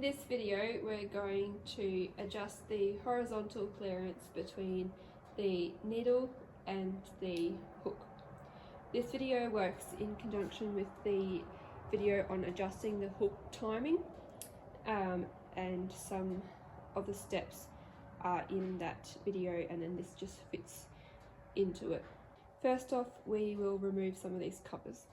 In this video we're going to adjust the horizontal clearance between the needle and the hook. This video works in conjunction with the video on adjusting the hook timing, and some of the steps are in that video, and then this just fits into it. First off, we will remove some of these covers.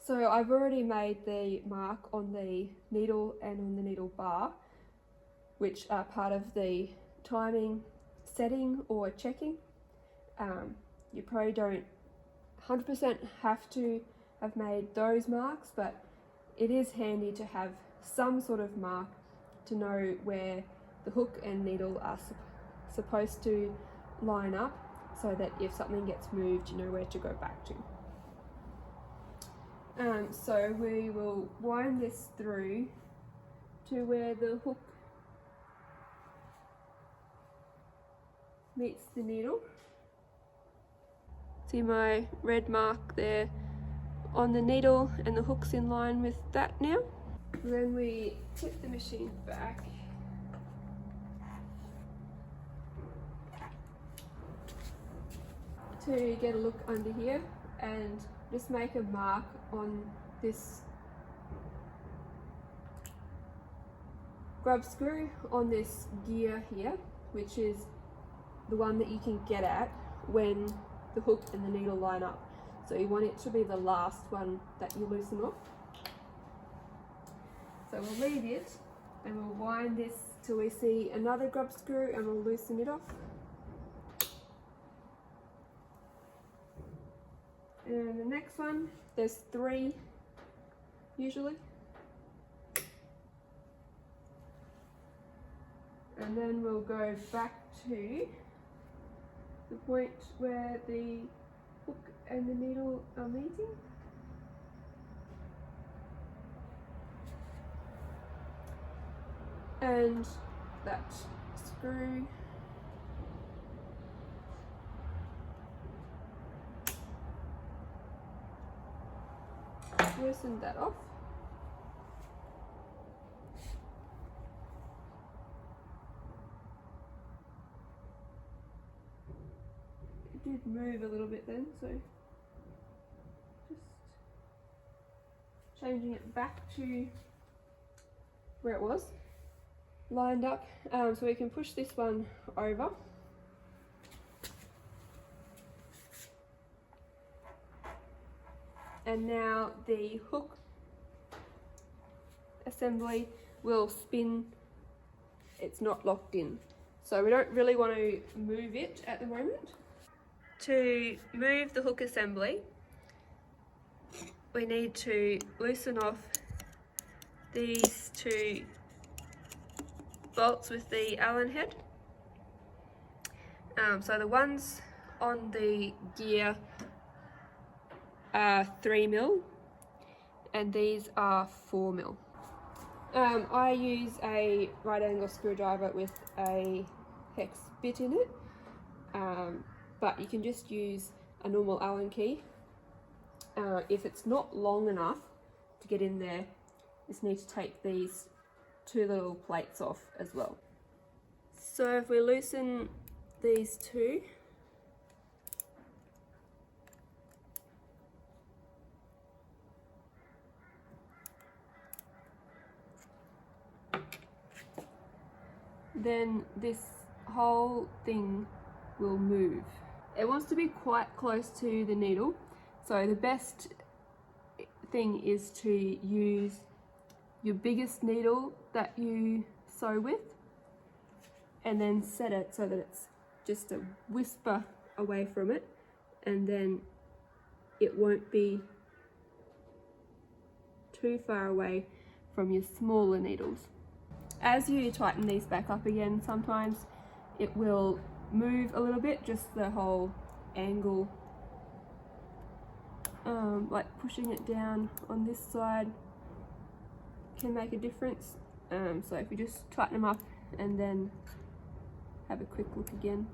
So I've already made the mark on the needle and on the needle bar, which are part of the timing setting or checking. You probably don't 100% have to have made those marks, but it is handy to have some sort of mark to know where the hook and needle are supposed to line up, so that if something gets moved, you know where to go back to. So we will wind this through to where the hook meets the needle. See my red mark there on the needle, and the hook's in line with that now. Then we tip the machine back to get a look under here, and just make a mark on this grub screw on this gear here, which is the one that you can get at when the hook and the needle line up. So you want it to be the last one that you loosen off. So we'll leave it and we'll wind this till we see another grub screw, and we'll loosen it off. And the next one, there's 3 usually. And then we'll go back to the point where the hook and the needle are meeting. And that screw loosen that off. It did move a little bit then, so just changing it back to where it was, lined up, so we can push this one over. And now the hook assembly will spin. It's not locked in, so we don't really want to move it at the moment. To move the hook assembly, we need to loosen off these 2 bolts with the Allen head. So the ones on the gear are 3mm, and these are 4mm. I use a right angle screwdriver with a hex bit in it, but you can just use a normal Allen key. If it's not long enough to get in there, you just need to take these 2 little plates off as well. So if we loosen these 2, then this whole thing will move. It wants to be quite close to the needle, so the best thing is to use your biggest needle that you sew with, and then set it so that it's just a whisper away from it, and then it won't be too far away from your smaller needles. As you tighten these back up again, sometimes it will move a little bit, just the whole angle, like pushing it down on this side can make a difference. So if you just tighten them up and then have a quick look again.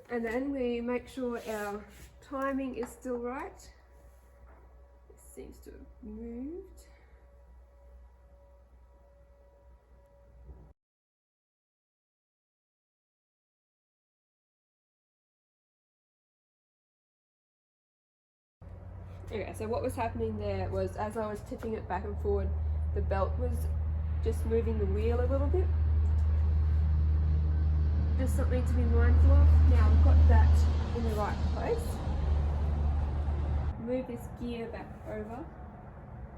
And then we make sure our timing is still right. It seems to have moved. Okay, so what was happening there was, as I was tipping it back and forward, the belt was just moving the wheel a little bit. Just something to be mindful of. Now I've got that in the right place. Move this gear back over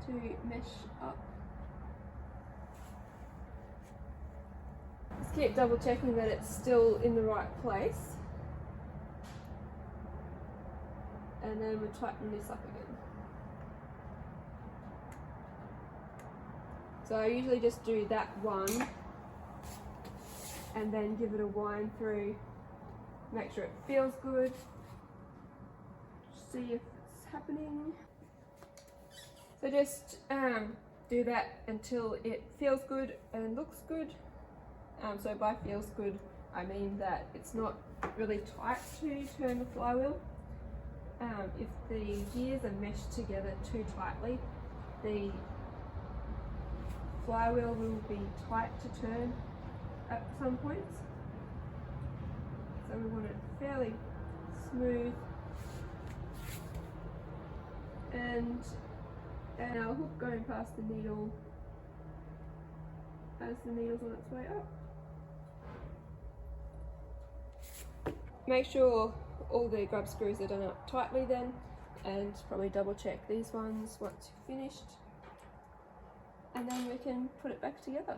to mesh up. Just keep double checking that it's still in the right place. And then we'll tighten this up again. So I usually just do that one and then give it a wind through, make sure it feels good, see if it's happening. So just do that until it feels good and looks good. So by feels good, I mean that it's not really tight to turn the flywheel. If the gears are meshed together too tightly, the flywheel will be tight to turn at some points. So we want it fairly smooth. And our hook going past the needle as the needle's on its way up. Make sure all the grub screws are done up tightly then, and probably double check these ones once you've finished, and then we can put it back together.